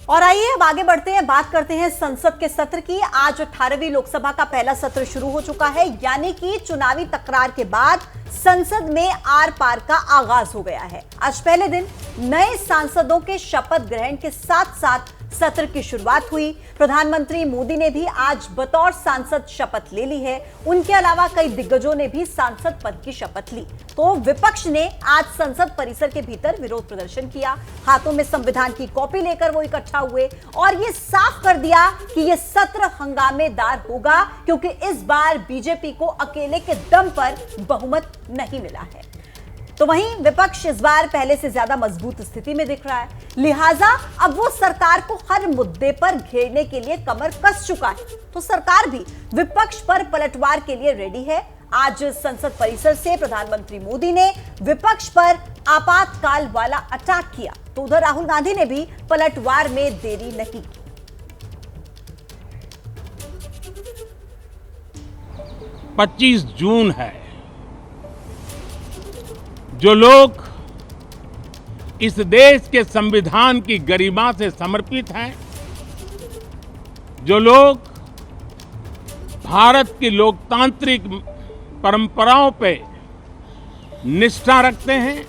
और आइए अब आगे बढ़ते हैं, बात करते हैं संसद के सत्र की। आज 18वीं लोकसभा का पहला सत्र शुरू हो चुका है, यानी कि चुनावी तकरार के बाद संसद में आर पार का आगाज हो गया है। आज पहले दिन नए सांसदों के शपथ ग्रहण के साथ साथ सत्र की शुरुआत हुई। प्रधानमंत्री मोदी ने भी आज बतौर सांसद शपथ ले ली है। उनके अलावा कई दिग्गजों ने भी सांसद पद की शपथ ली। तो विपक्ष ने आज संसद परिसर के भीतर विरोध प्रदर्शन किया। हाथों में संविधान की कॉपी लेकर वो इकट्ठा हुए और ये साफ कर दिया कि ये सत्र हंगामेदार होगा, क्योंकि इस बार बीजेपी को अकेले के दम पर बहुमत नहीं मिला है। तो वहीं विपक्ष इस बार पहले से ज्यादा मजबूत स्थिति में दिख रहा है, लिहाजा अब वो सरकार को हर मुद्दे पर घेरने के लिए कमर कस चुका है। तो सरकार भी विपक्ष पर पलटवार के लिए रेडी है। आज संसद परिसर से प्रधानमंत्री मोदी ने विपक्ष पर आपातकाल वाला अटैक किया, तो उधर राहुल गांधी ने भी पलटवार में देरी नहीं की। 25 जून है। जो लोग इस देश के संविधान की गरिमा से समर्पित हैं, जो लोग भारत की लोकतांत्रिक परंपराओं पे निष्ठा रखते हैं,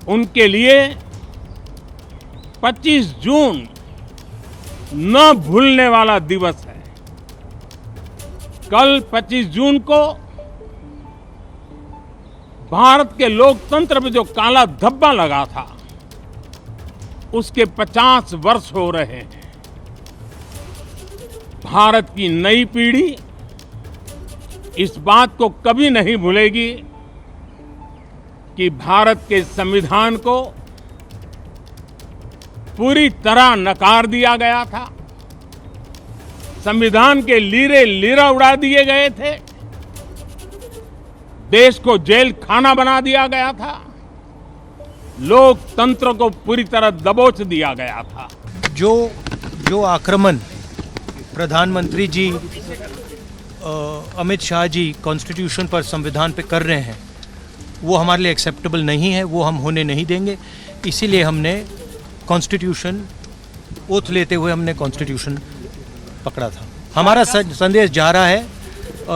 उनके लिए 25 जून न भूलने वाला दिवस है। कल 25 जून को भारत के लोकतंत्र में जो काला धब्बा लगा था, उसके 50 वर्ष हो रहे हैं। भारत की नई पीढ़ी इस बात को कभी नहीं भूलेगी कि भारत के संविधान को पूरी तरह नकार दिया गया था। संविधान के लीरे लीरा उड़ा दिए गए थे। देश को जेल खाना बना दिया गया था। लोकतंत्र को पूरी तरह दबोच दिया गया था। जो आक्रमण प्रधानमंत्री जी अमित शाह जी कॉन्स्टिट्यूशन पर, संविधान पे कर रहे हैं, वो हमारे लिए एक्सेप्टेबल नहीं है। वो हम होने नहीं देंगे। इसीलिए हमने कॉन्स्टिट्यूशन ओथ लेते हुए हमने कॉन्स्टिट्यूशन पकड़ा था। हमारा संदेश जा रहा है,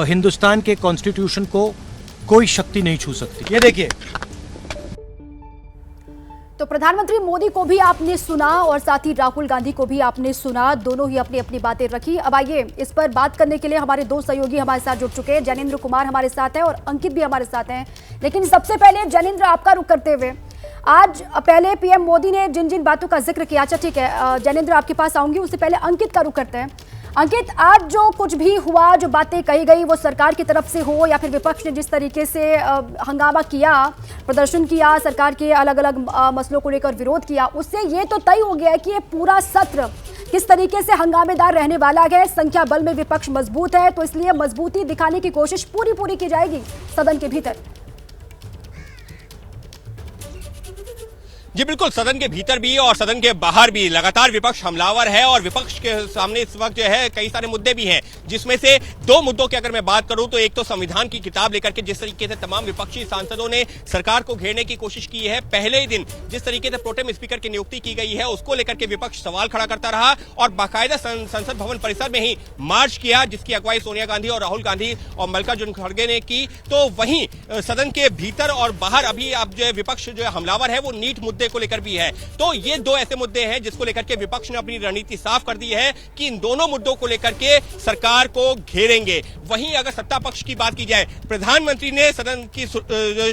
हिंदुस्तान के कॉन्स्टिट्यूशन को कोई शक्ति नहीं छू सकती। ये देखिए, तो प्रधानमंत्री मोदी को भी आपने सुना और साथ ही राहुल गांधी को भी आपने सुना। दोनों ही अपनी अपनी बातें रखी। अब आइए इस पर बात करने के लिए हमारे दो सहयोगी हमारे साथ जुड़ चुके हैं। जैनेंद्र कुमार हमारे साथ हैं और अंकित भी हमारे साथ हैं। लेकिन सबसे पहले जैनेंद्र, आपका रुख करते हुए, आज पहले पीएम मोदी ने जिन जिन बातों का जिक्र किया, अच्छा ठीक है जैनेंद्र आपके पास आऊंगी, उससे पहले अंकित का रुख करते हैं। अंकित, आज जो कुछ भी हुआ, जो बातें कही गई, वो सरकार की तरफ से हो या फिर विपक्ष ने जिस तरीके से हंगामा किया, प्रदर्शन किया, सरकार के अलग अलग मसलों को लेकर विरोध किया, उससे ये तो तय हो गया है कि ये पूरा सत्र किस तरीके से हंगामेदार रहने वाला है। संख्या बल में विपक्ष मजबूत है, तो इसलिए मजबूती दिखाने की कोशिश पूरी की जाएगी सदन के भीतर। जी बिल्कुल, सदन के भीतर भी और सदन के बाहर भी लगातार विपक्ष हमलावर है और विपक्ष के सामने इस वक्त जो है कई सारे मुद्दे भी हैं, जिसमें से दो मुद्दों की अगर मैं बात करूं तो एक तो संविधान की किताब लेकर के जिस तरीके से तमाम विपक्षी सांसदों ने सरकार को घेरने की कोशिश की है। पहले ही दिन जिस तरीके से प्रोटेम स्पीकर की नियुक्ति की गई है, उसको लेकर के विपक्ष सवाल खड़ा करता रहा और बाकायदा संसद भवन परिसर में ही मार्च किया, जिसकी अगुवाई सोनिया गांधी और राहुल गांधी और मल्लिकार्जुन खड़गे ने की। तो वहीं सदन के भीतर और बाहर अभी अब जो विपक्ष जो हमलावर है वो नीट मुद्दे को लेकर भी है। तो ये दो ऐसे मुद्दे हैं जिसको लेकर के विपक्ष ने अपनी रणनीति साफ कर दी है कि इन दोनों मुद्दों को लेकर के सरकार को घेरेंगे। वहीं अगर सत्ता पक्ष की बात की जाए, प्रधानमंत्री ने सदन की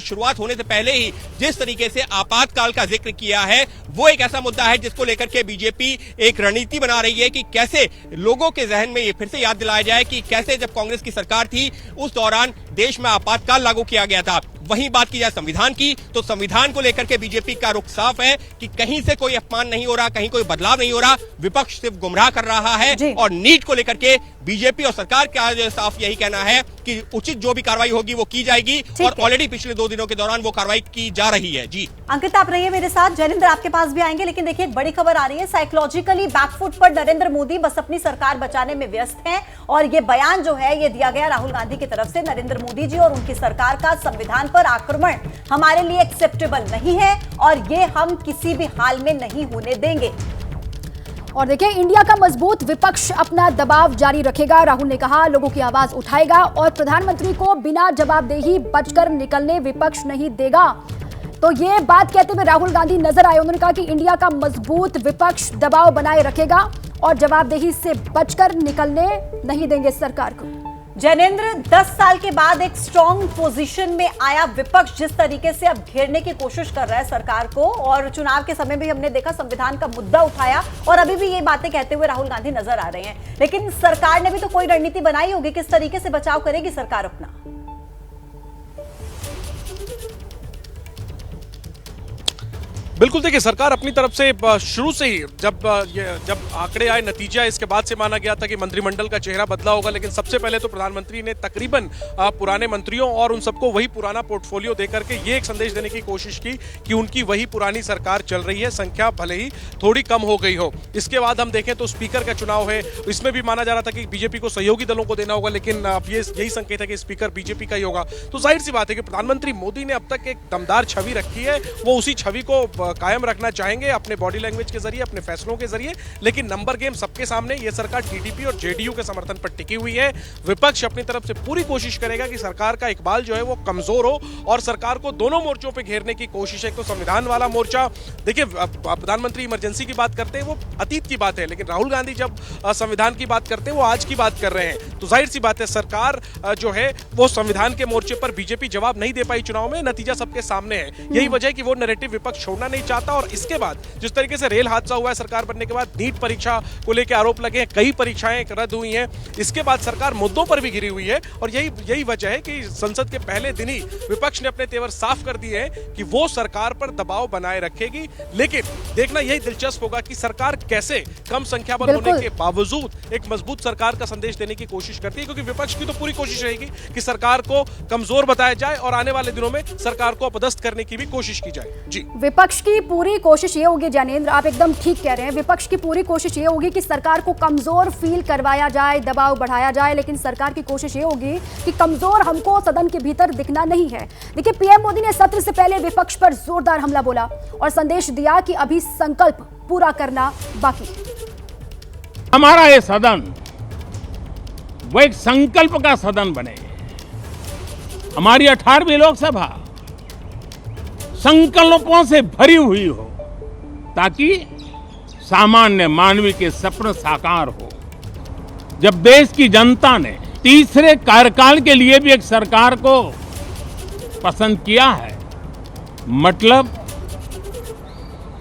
शुरुआत होने से पहले ही जिस तरीके से आपातकाल का जिक्र किया है, वो एक ऐसा मुद्दा है जिसको लेकर के बीजेपी एक रणनीति बना रही है कि कैसे लोगों के जहन में ये फिर से याद दिलाया जाए कि कैसे जब कांग्रेस की सरकार थी उस दौरान देश में आपातकाल लागू किया गया था। वहीं बात की जाए संविधान की, तो संविधान को लेकर के बीजेपी का रुख साफ है कि कहीं से कोई अपमान नहीं हो रहा, कहीं कोई बदलाव नहीं हो रहा, विपक्ष सिर्फ गुमराह कर रहा है। और नीट को लेकर के बीजेपी और सरकार का साफ यही कहना है कि उचित जो भी कार्रवाई होगी वो की जाएगी और ऑलरेडी पिछले 2 दिनों के दौरान वो कार्रवाई की जा रही है। जी अंकित, आप रहिए मेरे साथ। जैनेंद्र आपके पास भी आएंगे, लेकिन देखिए एक बड़ी खबर आ रही है। साइकोलॉजिकली बैकफुट पर नरेंद्र मोदी बस अपनी सरकार बचाने में व्यस्त हैं और ये बयान जो है ये दिया गया राहुल गांधी की तरफ से। नरेंद्र मोदी जी और उनकी सरकार का संविधान पर आक्रमण हमारे लिए एक्सेप्टेबल नहीं है और ये हम किसी भी हाल में नहीं होने देंगे। और देखिए, इंडिया का मजबूत विपक्ष अपना दबाव जारी रखेगा। राहुल ने कहा लोगों की आवाज उठाएगा और प्रधानमंत्री को बिना जवाबदेही बचकर निकलने विपक्ष नहीं देगा। तो ये बात कहते हुए राहुल गांधी नजर आए। उन्होंने कहा कि इंडिया का मजबूत विपक्ष दबाव बनाए रखेगा और जवाबदेही से बचकर निकलने नहीं देंगे सरकार को। जैनेंद्र, 10 साल के बाद एक स्ट्रॉन्ग पोजीशन में आया विपक्ष जिस तरीके से अब घेरने की कोशिश कर रहा है सरकार को, और चुनाव के समय भी हमने देखा संविधान का मुद्दा उठाया और अभी भी ये बातें कहते हुए राहुल गांधी नजर आ रहे हैं। लेकिन सरकार ने भी तो कोई रणनीति बनाई होगी, किस तरीके से बचाव करेगी सरकार अपना? बिल्कुल, देखिए सरकार अपनी तरफ से शुरू से ही जब आंकड़े आए, नतीजा इसके बाद से माना गया था कि मंत्रिमंडल का चेहरा बदला होगा, लेकिन सबसे पहले तो प्रधानमंत्री ने तकरीबन पुराने मंत्रियों और उन सबको वही पुराना पोर्टफोलियो देकर के ये एक संदेश देने की कोशिश की कि उनकी वही पुरानी सरकार चल रही है, संख्या भले ही थोड़ी कम हो गई हो। इसके बाद हम देखें तो स्पीकर का चुनाव है, इसमें भी माना जा रहा था कि बीजेपी को सहयोगी दलों को देना होगा, लेकिन अब यही संकेत है कि स्पीकर बीजेपी का ही होगा। तो जाहिर सी बात है कि प्रधानमंत्री मोदी ने अब तक एक दमदार छवि रखी है, वो उसी छवि को कायम रखना चाहेंगे अपने बॉडी लैंग्वेज के जरिए, अपने फैसलों के जरिए। लेकिन नंबर गेम सबके सामने, ये सरकार टीडीपी और जेडीयू के समर्थन पर टिकी हुई है। विपक्ष अपनी तरफ से पूरी कोशिश करेगा कि सरकार का इकबाल जो है वो कमजोर हो और सरकार को दोनों मोर्चों पे घेरने की कोशिश है। एक तो संविधान वाला मोर्चा, देखिए प्रधानमंत्री इमरजेंसी की बात करते हैं वो अतीत की बात है, लेकिन राहुल गांधी जब संविधान की बात करते हैं वो आज की बात कर रहे हैं। तो जाहिर सी बात है सरकार जो है वो संविधान के मोर्चे पर बीजेपी जवाब नहीं दे पाई चुनाव में, नतीजा सबके सामने है। यही वजह है कि वो नैरेटिव विपक्ष छोड़ना नहीं चाहता। और इसके बाद जिस तरीके से रेल हादसा हुआ है सरकार बनने के बाद, नीट परीक्षा को लेकर आरोप लगे हैं, कई परीक्षाएं रद्द हुई हैं, इसके बाद सरकार मुद्दों पर भी घिरी हुई है। और यही वजह है कि संसद के पहले दिन ही विपक्ष ने अपने तेवर साफ कर दिए हैं कि वो सरकार पर दबाव बनाए रखेगी। लेकिन देखना यही दिलचस्प होगा कि सरकार कैसे कम संख्या बल होने के बावजूद एक मजबूत सरकार का संदेश देने की कोशिश करती है, क्योंकि विपक्ष की तो पूरी कोशिश रहेगी कि सरकार को कमजोर बताया जाए और आने वाले दिनों में सरकार को अपदस्थ करने की भी कोशिश की जाए। जी, विपक्ष की पूरी कोशिश ये होगी ज्ञानेंद्र, आप एकदम ठीक कह रहे हैं, विपक्ष की पूरी कोशिश ये होगी कि सरकार को कमजोर फील करवाया जाए, दबाव बढ़ाया जाए। लेकिन सरकार की कोशिश ये होगी कि कमजोर हमको सदन के भीतर दिखना नहीं है। देखिए, पीएम मोदी ने सत्र से पहले विपक्ष पर जोरदार हमला बोला और संदेश दिया कि अभी संकल्प पूरा करना बाकी है। हमारा ये सदन वो एक संकल्प का सदन बने। हमारी 18वीं लोकसभा संकल्पों से भरी हुई हो, ताकि सामान्य मानवी के सपने साकार हो। जब देश की जनता ने तीसरे कार्यकाल के लिए भी एक सरकार को पसंद किया है, मतलब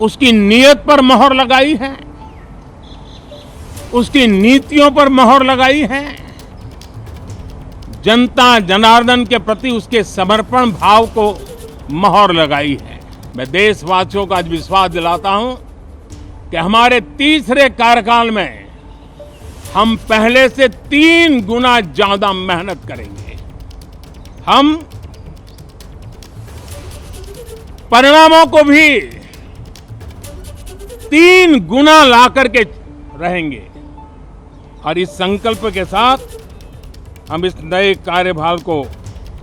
उसकी नीयत पर मोहर लगाई है, उसकी नीतियों पर मोहर लगाई है, जनता जनार्दन के प्रति उसके समर्पण भाव को मोहर लगाई है। मैं देशवासियों को आज विश्वास दिलाता हूं कि हमारे तीसरे कार्यकाल में हम पहले से 3 गुना ज्यादा मेहनत करेंगे। हम परिणामों को भी 3 गुना ला करके रहेंगे और इस संकल्प के साथ हम इस नए कार्यभार को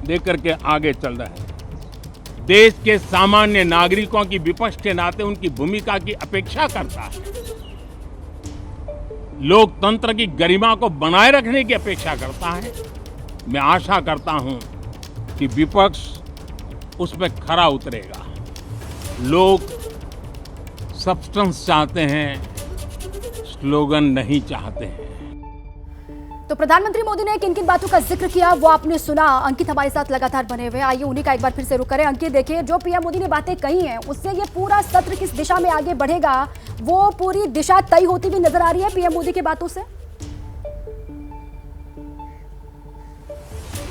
लेकर के आगे चल रहे हैं। देश के सामान्य नागरिकों की विपक्ष के नाते उनकी भूमिका की अपेक्षा करता है, लोकतंत्र की गरिमा को बनाए रखने की अपेक्षा करता है। मैं आशा करता हूं कि विपक्ष उसमें खरा उतरेगा। लोग सब्सटेंस चाहते हैं, स्लोगन नहीं चाहते हैं। तो प्रधानमंत्री मोदी ने किन किन बातों का जिक्र किया वो आपने सुना। अंकित हमारे साथ लगातार बने हुए, आइए उन्हीं का एक बार फिर से रुक करें। अंकित, देखिए, जो पीएम मोदी ने बातें कही हैं उससे ये पूरा सत्र किस दिशा में आगे बढ़ेगा वो पूरी दिशा तय होती हुई नजर आ रही है पीएम मोदी की बातों से।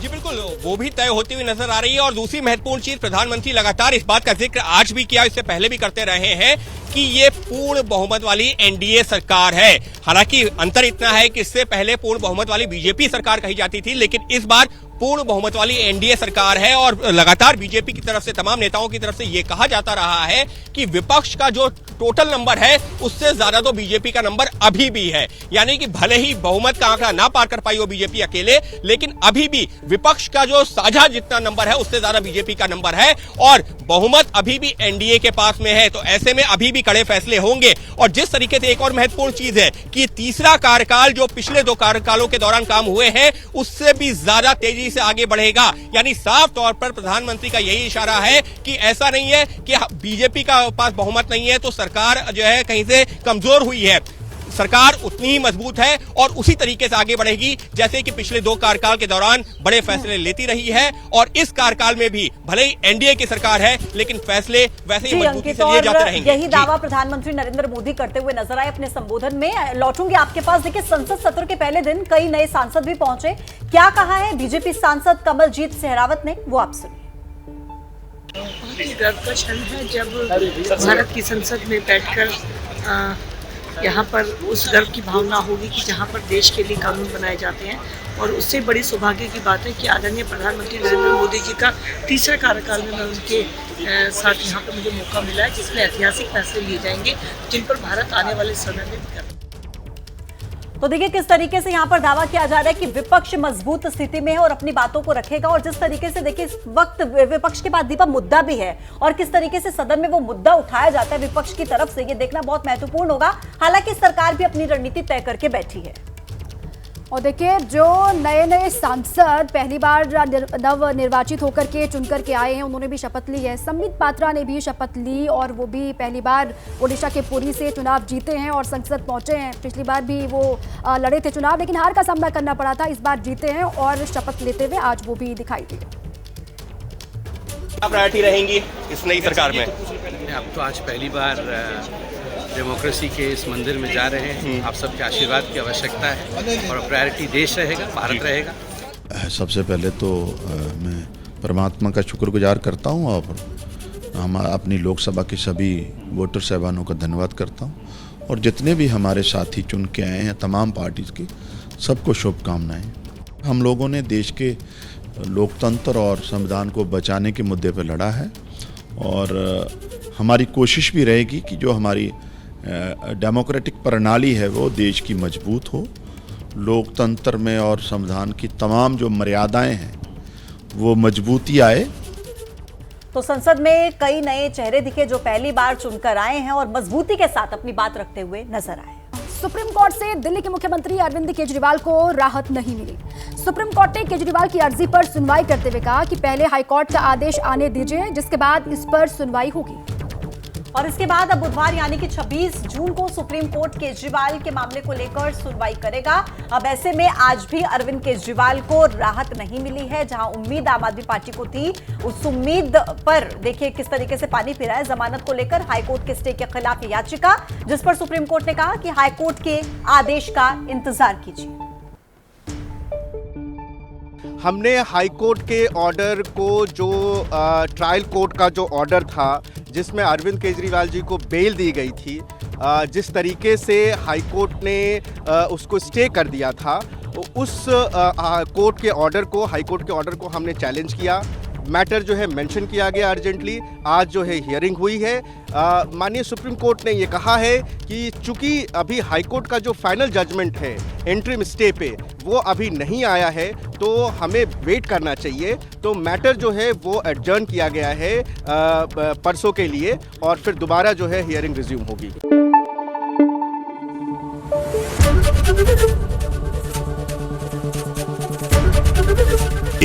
जी बिल्कुल, वो भी तय होती हुई नजर आ रही है। और दूसरी महत्वपूर्ण चीज, प्रधानमंत्री लगातार इस बात का जिक्र आज भी किया, इससे पहले भी करते रहे हैं कि ये पूर्ण बहुमत वाली एनडीए सरकार है। हालांकि अंतर इतना है कि इससे पहले पूर्ण बहुमत वाली बीजेपी सरकार कही जाती थी, लेकिन इस बार पूर्ण बहुमत वाली एनडीए सरकार है। और लगातार बीजेपी की तरफ से, तमाम नेताओं की तरफ से ये कहा जाता रहा है कि विपक्ष का जो टोटल नंबर है उससे ज्यादा तो बीजेपी का नंबर अभी भी है। यानी कि भले ही बहुमत का आंकड़ा ना पार कर पाई हो बीजेपी अकेले, लेकिन अभी भी विपक्ष का जो साझा जितना नंबर है उससे ज्यादा बीजेपी का नंबर है और बहुमत अभी भी एनडीए के पास में है। तो ऐसे में अभी भी भी कड़े फैसले होंगे। और जिस तरीके से एक और महत्वपूर्ण चीज है कि तीसरा कार्यकाल जो पिछले 2 कार्यकालों के दौरान काम हुए हैं उससे भी ज्यादा तेजी से आगे बढ़ेगा। यानी साफ तौर पर प्रधानमंत्री का यही इशारा है कि ऐसा नहीं है कि बीजेपी का पास बहुमत नहीं है तो सरकार जो है कहीं से कमजोर हुई है। सरकार उतनी ही मजबूत है और उसी तरीके से आगे बढ़ेगी जैसे कि पिछले 2 कार्यकाल के दौरान बड़े फैसले लेती रही है। और इस कार्यकाल में भी भले ही एनडीए की सरकार है लेकिन फैसले वैसे ही मजबूती से लिए जाते रहेंगे। यही दावा प्रधानमंत्री नरेंद्र मोदी करते हुए नजर आए अपने संबोधन में। लौटूंगी आपके पास। देखिए, संसद सत्र के पहले दिन कई नए सांसद भी पहुंचे। क्या कहा है बीजेपी सांसद कमलजीत सेहरावत ने, वो आप सुनिए। बहुत ही गर्व का क्षण है जब भारत की संसद में बैठकर यहाँ पर उस गर्व की भावना होगी कि जहाँ पर देश के लिए कानून बनाए जाते हैं। और उससे बड़ी सौभाग्य की बात है कि आदरणीय प्रधानमंत्री नरेंद्र मोदी जी का तीसरा कार्यकाल में मैं उनके साथ यहाँ पर मुझे मौका मिला है जिसमें ऐतिहासिक फैसले लिए जाएंगे जिन पर भारत आने वाले समय में भी तो देखिए किस तरीके से यहाँ पर दावा किया जा रहा है कि विपक्ष मजबूत स्थिति में है और अपनी बातों को रखेगा। और जिस तरीके से देखिए इस वक्त विपक्ष के पास दीपा मुद्दा भी है और किस तरीके से सदन में वो मुद्दा उठाया जाता है विपक्ष की तरफ से, ये देखना बहुत महत्वपूर्ण होगा। हालांकि सरकार भी अपनी रणनीति तय करके बैठी है। और देखिए, जो नए सांसद पहली बार नव निर्वाचित होकर के चुनकर के आए हैं उन्होंने भी शपथ ली है। संबित पात्रा ने भी शपथ ली और वो भी पहली बार ओडिशा के पुरी से चुनाव जीते हैं और संसद पहुंचे हैं। पिछली बार भी वो लड़े थे चुनाव लेकिन हार का सामना करना पड़ा था। इस बार जीते हैं और शपथ लेते हुए आज वो भी दिखाई दिए। क्या प्रायोरिटी रहेंगी इस नई सरकार में? अब तो आज पहली बार डेमोक्रेसी के इस मंदिर में जा रहे हैं। आप सबके आशीर्वाद की आवश्यकता है और प्रायोरिटी देश रहेगा, भारत रहेगा। सबसे पहले तो मैं परमात्मा का शुक्रगुजार करता हूं और हम अपनी लोकसभा के सभी वोटर साहबानों का धन्यवाद करता हूं और जितने भी हमारे साथी चुन के आए हैं तमाम पार्टीज के, सबको शुभकामनाएं। हम लोगों ने देश के लोकतंत्र और संविधान को बचाने के मुद्दे पर लड़ा है और हमारी कोशिश भी रहेगी कि जो हमारी डेमोक्रेटिक प्रणाली है वो देश की मजबूत हो, लोकतंत्र में और संविधान की तमाम जो मर्यादाएं हैं वो मजबूती आए। तो संसद में कई नए चेहरे दिखे जो पहली बार चुनकर आए हैं और मजबूती के साथ अपनी बात रखते हुए नजर आए। सुप्रीम कोर्ट से दिल्ली के मुख्यमंत्री अरविंद केजरीवाल को राहत नहीं मिली। सुप्रीम कोर्ट ने केजरीवाल की अर्जी पर सुनवाई करते हुए कहा कि पहले हाईकोर्ट का आदेश आने दीजिए जिसके बाद इस पर सुनवाई होगी। और इसके बाद अब बुधवार यानी कि 26 जून को सुप्रीम कोर्ट केजरीवाल के मामले को लेकर सुनवाई करेगा। अब ऐसे में आज भी अरविंद केजरीवाल को राहत नहीं मिली है। जहां उम्मीद आम आदमी पार्टी को थी, उस उम्मीद पर देखिए किस तरीके से पानी फिरा है। जमानत को लेकर हाईकोर्ट के स्टे के खिलाफ याचिका, जिस पर सुप्रीम कोर्ट ने कहा कि हाईकोर्ट के आदेश का इंतजार कीजिए। हमने हाई कोर्ट के ऑर्डर को, जो ट्रायल कोर्ट का जो ऑर्डर था जिसमें अरविंद केजरीवाल जी को बेल दी गई थी, जिस तरीके से हाई कोर्ट ने उसको स्टे कर दिया था, उस कोर्ट के ऑर्डर को, हाई कोर्ट के ऑर्डर को हमने चैलेंज किया। मैटर जो है मेंशन किया गया अर्जेंटली। आज जो है हियरिंग हुई है। माननीय सुप्रीम कोर्ट ने ये कहा है कि चूंकि अभी हाई कोर्ट का जो फाइनल जजमेंट है इंटरिम स्टे पे वो अभी नहीं आया है तो हमें वेट करना चाहिए। तो मैटर जो है वो एडजर्न किया गया है परसों के लिए और फिर दोबारा जो है हियरिंग रिज्यूम होगी।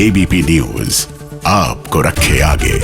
एबीपी न्यूज़ आपको रखे आगे।